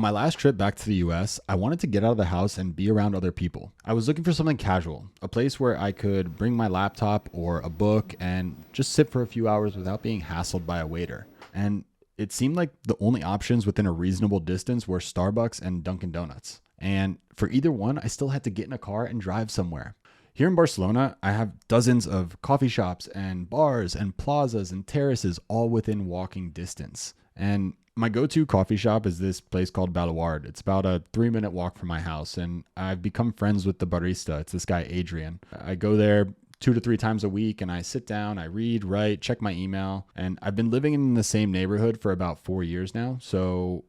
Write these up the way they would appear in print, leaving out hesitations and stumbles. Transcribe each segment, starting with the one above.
On my last trip back to the US, I wanted to get out of the house and be around other people. I was looking for something casual, a place where I could bring my laptop or a book and just sit for a few hours without being hassled by a waiter. And it seemed like the only options within a reasonable distance were Starbucks and Dunkin' Donuts. And for either one, I still had to get in a car and drive somewhere. Here in Barcelona, I have dozens of coffee shops and bars and plazas and terraces all within walking distance. And my go-to coffee shop is this place called Baluard. It's about a 3-minute walk from my house, and I've become friends with the barista. It's this guy, Adrian. I go there 2 to 3 times a week, and I sit down, I read, write, check my email, and I've been living in the same neighborhood for about 4 years now, so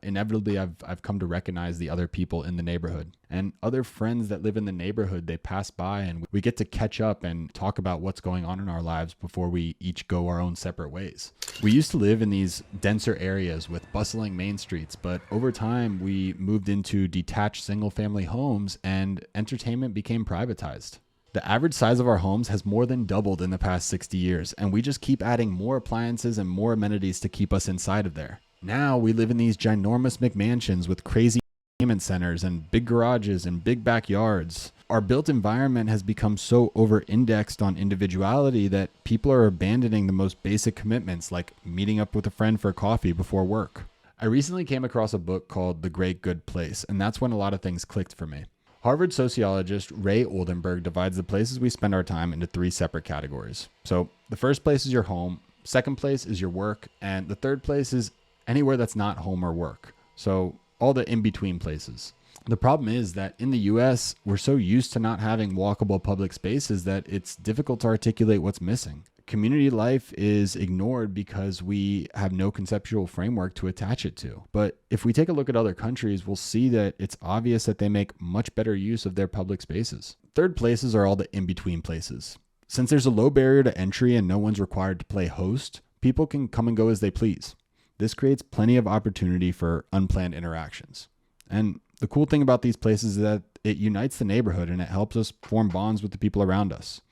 inevitably I've come to recognize the other people in the neighborhood. And other friends that live in the neighborhood, they pass by, and we get to catch up and talk about what's going on in our lives before we each go our own separate ways. We used to live in these denser areas with bustling main streets, but over time we moved into detached single-family homes, and entertainment became privatized. The average size of our homes has more than doubled in the past 60 years, and we just keep adding more appliances and more amenities to keep us inside of there. Now we live in these ginormous McMansions with crazy entertainment centers and big garages and big backyards. Our built environment has become so over-indexed on individuality that people are abandoning the most basic commitments, like meeting up with a friend for coffee before work. I recently came across a book called The Great Good Place, and that's when a lot of things clicked for me. Harvard sociologist Ray Oldenburg divides the places we spend our time into 3 separate categories. So the first place is your home, second place is your work, and the third place is anywhere that's not home or work. So all the in-between places. The problem is that in the US, we're so used to not having walkable public spaces that it's difficult to articulate what's missing. Community life is ignored because we have no conceptual framework to attach it to. But if we take a look at other countries, we'll see that it's obvious that they make much better use of their public spaces. Third places are all the in-between places. Since there's a low barrier to entry and no one's required to play host, people can come and go as they please. This creates plenty of opportunity for unplanned interactions. And the cool thing about these places is that it unites the neighborhood and it helps us form bonds with the people around us.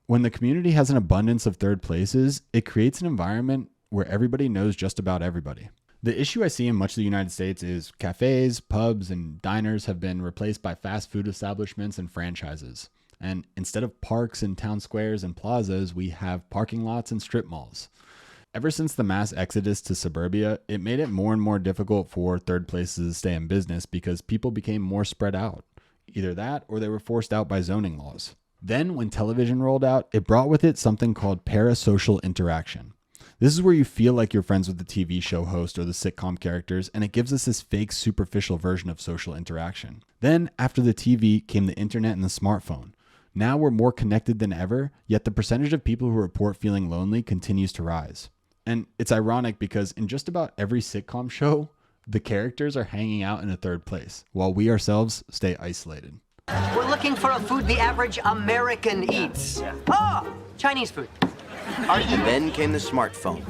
When the community has an abundance of third places, it creates an environment where everybody knows just about everybody. The issue I see in much of the United States is cafes, pubs, and diners have been replaced by fast food establishments and franchises. And instead of parks and town squares and plazas, we have parking lots and strip malls. Ever since the mass exodus to suburbia, it made it more and more difficult for third places to stay in business because people became more spread out. Either that or they were forced out by zoning laws. Then, when television rolled out, it brought with it something called parasocial interaction. This is where you feel like you're friends with the TV show host or the sitcom characters, and it gives us this fake, superficial version of social interaction. Then, after the TV, came the internet and the smartphone. Now we're more connected than ever, yet the percentage of people who report feeling lonely continues to rise. And it's ironic because in just about every sitcom show, the characters are hanging out in a third place, while we ourselves stay isolated. We're looking for a food the average American eats. Oh, Chinese food. And then came the smartphone.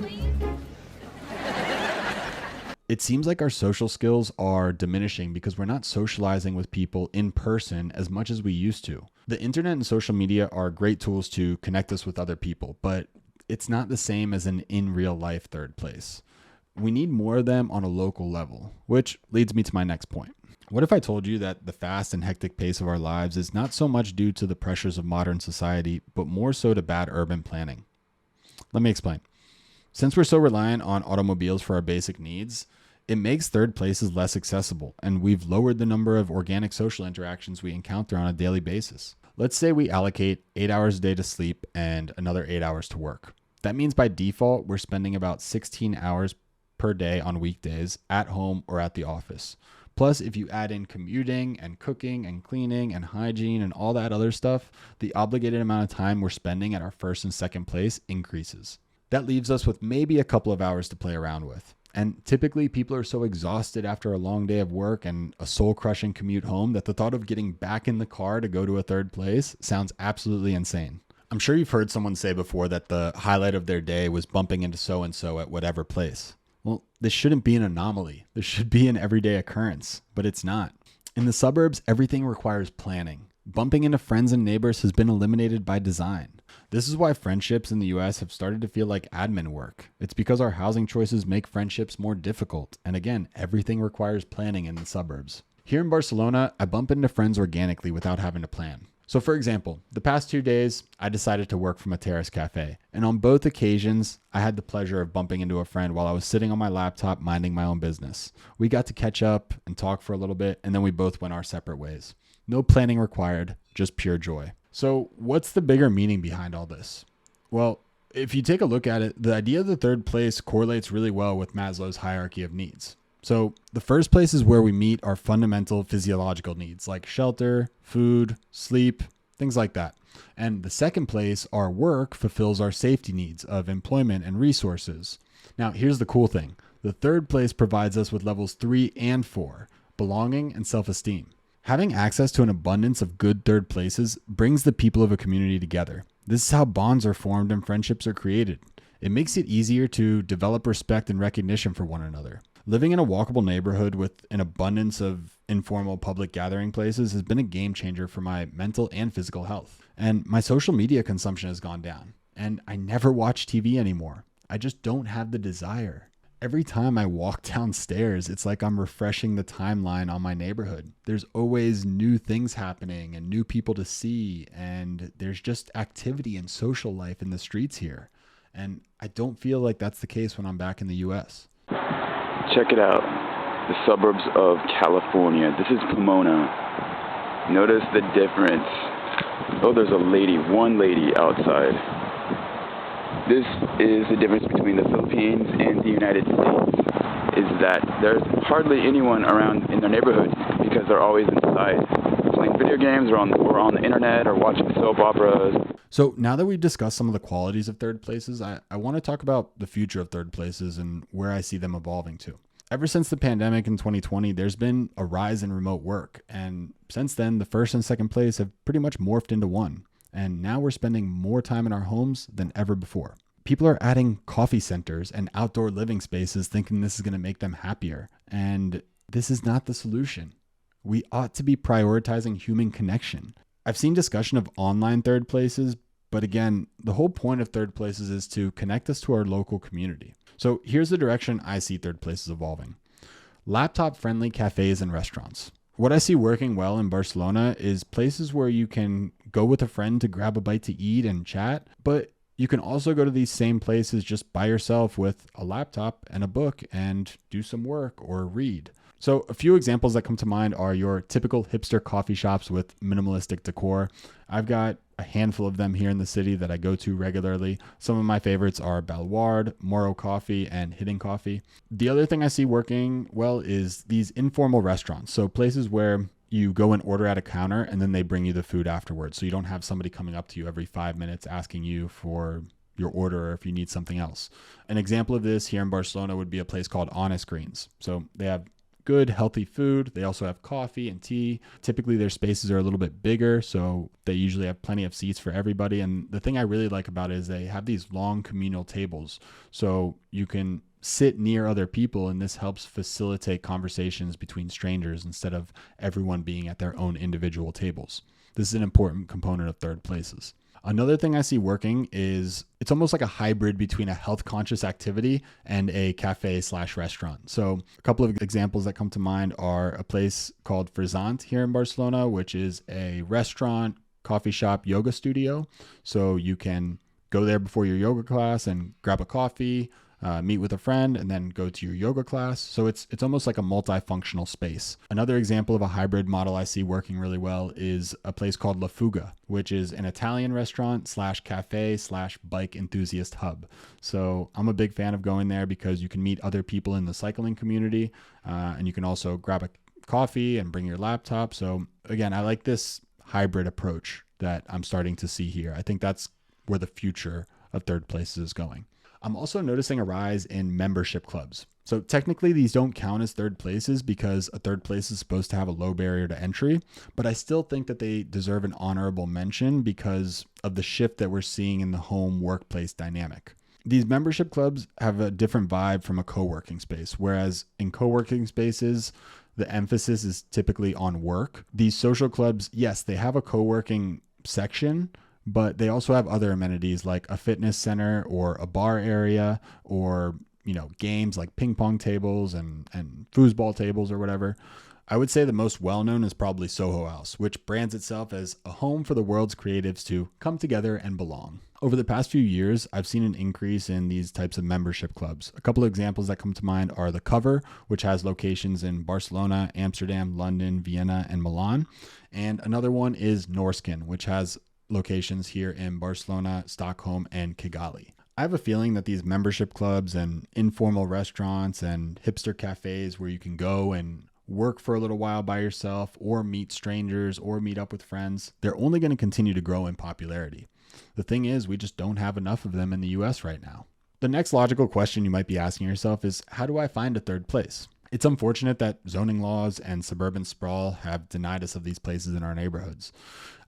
It seems like our social skills are diminishing because we're not socializing with people in person as much as we used to. The internet and social media are great tools to connect us with other people, but it's not the same as an in real life third place. We need more of them on a local level, which leads me to my next point. What if I told you that the fast and hectic pace of our lives is not so much due to the pressures of modern society, but more so to bad urban planning? Let me explain. Since we're so reliant on automobiles for our basic needs, it makes third places less accessible, and we've lowered the number of organic social interactions we encounter on a daily basis. Let's say we allocate 8 hours a day to sleep and another 8 hours to work. That means by default, we're spending about 16 hours per day on weekdays at home or at the office. Plus, if you add in commuting and cooking and cleaning and hygiene and all that other stuff, the obligated amount of time we're spending at our first and second place increases. That leaves us with maybe a couple of hours to play around with. And typically people are so exhausted after a long day of work and a soul-crushing commute home that the thought of getting back in the car to go to a third place sounds absolutely insane. I'm sure you've heard someone say before that the highlight of their day was bumping into so-and-so at whatever place. Well, this shouldn't be an anomaly. This should be an everyday occurrence, but it's not. In the suburbs, everything requires planning. Bumping into friends and neighbors has been eliminated by design. This is why friendships in the US have started to feel like admin work. It's because our housing choices make friendships more difficult. And again, everything requires planning in the suburbs. Here in Barcelona, I bump into friends organically without having to plan. So for example, the past 2 days, I decided to work from a terrace cafe. And on both occasions, I had the pleasure of bumping into a friend while I was sitting on my laptop minding my own business. We got to catch up and talk for a little bit, and then we both went our separate ways. No planning required, just pure joy. So what's the bigger meaning behind all this? Well, if you take a look at it, the idea of the third place correlates really well with Maslow's hierarchy of needs. So the first place is where we meet our fundamental physiological needs like shelter, food, sleep, things like that. And the second place, our work, fulfills our safety needs of employment and resources. Now, here's the cool thing. The third place provides us with levels 3 and 4, belonging and self-esteem. Having access to an abundance of good third places brings the people of a community together. This is how bonds are formed and friendships are created. It makes it easier to develop respect and recognition for one another. Living in a walkable neighborhood with an abundance of informal public gathering places has been a game changer for my mental and physical health. And my social media consumption has gone down. And I never watch TV anymore. I just don't have the desire. Every time I walk downstairs, it's like I'm refreshing the timeline on my neighborhood. There's always new things happening and new people to see. And there's just activity and social life in the streets here. And I don't feel like that's the case when I'm back in the US. Check it out, the suburbs of California. This is Pomona. Notice the difference. Oh, there's one lady outside. This is the difference between the Philippines and the United States, is that there's hardly anyone around in their neighborhood because they're always inside playing video games or on the internet or watching soap operas. So now that we've discussed some of the qualities of third places, I want to talk about the future of third places and where I see them evolving to. Ever since the pandemic in 2020, there's been a rise in remote work. And since then, the first and second place have pretty much morphed into one. And now we're spending more time in our homes than ever before. People are adding coffee centers and outdoor living spaces thinking this is going to make them happier. And this is not the solution. We ought to be prioritizing human connection. I've seen discussion of online third places, but again, the whole point of third places is to connect us to our local community. So here's the direction I see third places evolving. Laptop-friendly cafes and restaurants. What I see working well in Barcelona is places where you can go with a friend to grab a bite to eat and chat, but you can also go to these same places just by yourself with a laptop and a book and do some work or read. So a few examples that come to mind are your typical hipster coffee shops with minimalistic decor. I've got a handful of them here in the city that I go to regularly. Some of my favorites are Baluard, Moro Coffee, and Hidden Coffee. The other thing I see working well is these informal restaurants. So places where you go and order at a counter and then they bring you the food afterwards. So you don't have somebody coming up to you every 5 minutes asking you for your order or if you need something else. An example of this here in Barcelona would be a place called Honest Greens. So they have good, healthy food. They also have coffee and tea. Typically, their spaces are a little bit bigger, so they usually have plenty of seats for everybody. And the thing I really like about it is they have these long communal tables, so you can sit near other people, and this helps facilitate conversations between strangers instead of everyone being at their own individual tables. This is an important component of third places. Another thing I see working is it's almost like a hybrid between a health conscious activity and a cafe/restaurant. So a couple of examples that come to mind are a place called Frisant here in Barcelona, which is a restaurant, coffee shop, yoga studio. So you can go there before your yoga class and grab a coffee, meet with a friend, and then go to your yoga class. So it's almost like a multifunctional space. Another example of a hybrid model I see working really well is a place called La Fuga, which is an Italian restaurant / cafe / bike enthusiast hub. So I'm a big fan of going there because you can meet other people in the cycling community, and you can also grab a coffee and bring your laptop. So again, I like this hybrid approach that I'm starting to see here. I think that's where the future of third places is going. I'm also noticing a rise in membership clubs. So technically these don't count as third places because a third place is supposed to have a low barrier to entry, but I still think that they deserve an honorable mention because of the shift that we're seeing in the home workplace dynamic. These membership clubs have a different vibe from a co-working space, whereas in co-working spaces, the emphasis is typically on work. These social clubs, yes, they have a co-working section, but they also have other amenities like a fitness center or a bar area, or games like ping pong tables and foosball tables or whatever. I would say the most well-known is probably Soho House, which brands itself as a home for the world's creatives to come together and belong. Over the past few years, I've seen an increase in these types of membership clubs. A couple of examples that come to mind are The Cover, which has locations in Barcelona, Amsterdam, London, Vienna, and Milan. And another one is Norskin, which has locations here in Barcelona, Stockholm, and Kigali. I have a feeling that these membership clubs and informal restaurants and hipster cafes where you can go and work for a little while by yourself or meet strangers or meet up with friends, they're only going to continue to grow in popularity. The thing is, we just don't have enough of them in the US right now. The next logical question you might be asking yourself is, how do I find a third place? It's unfortunate that zoning laws and suburban sprawl have denied us of these places in our neighborhoods.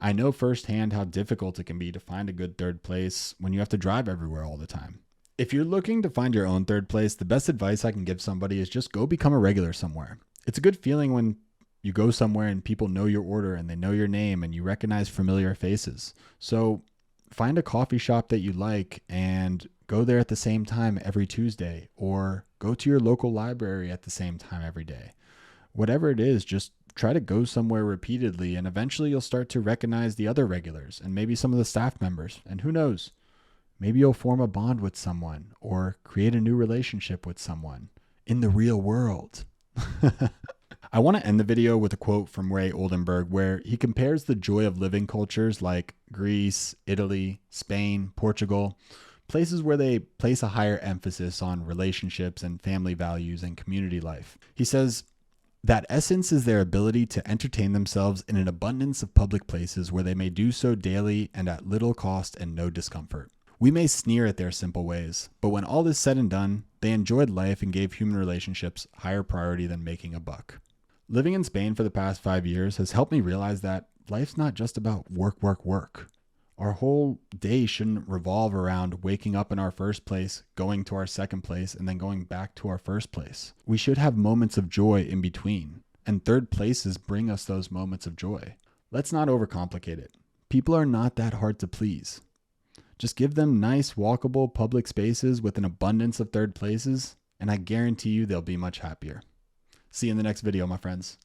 I know firsthand how difficult it can be to find a good third place when you have to drive everywhere all the time. If you're looking to find your own third place, the best advice I can give somebody is just go become a regular somewhere. It's a good feeling when you go somewhere and people know your order and they know your name and you recognize familiar faces. So find a coffee shop that you like and go there at the same time every Tuesday, or go to your local library at the same time every day. Whatever it is, just try to go somewhere repeatedly, and eventually you'll start to recognize the other regulars and maybe some of the staff members. And who knows, maybe you'll form a bond with someone or create a new relationship with someone in the real world. I want to end the video with a quote from Ray Oldenburg where he compares the joy of living cultures like Greece, Italy, Spain, Portugal, places where they place a higher emphasis on relationships and family values and community life. He says, that essence is their ability to entertain themselves in an abundance of public places where they may do so daily and at little cost and no discomfort. We may sneer at their simple ways, but when all is said and done, they enjoyed life and gave human relationships higher priority than making a buck. Living in Spain for the past 5 years has helped me realize that life's not just about work, work, work. Our whole day shouldn't revolve around waking up in our first place, going to our second place, and then going back to our first place. We should have moments of joy in between, and third places bring us those moments of joy. Let's not overcomplicate it. People are not that hard to please. Just give them nice, walkable public spaces with an abundance of third places, and I guarantee you they'll be much happier. See you in the next video, my friends.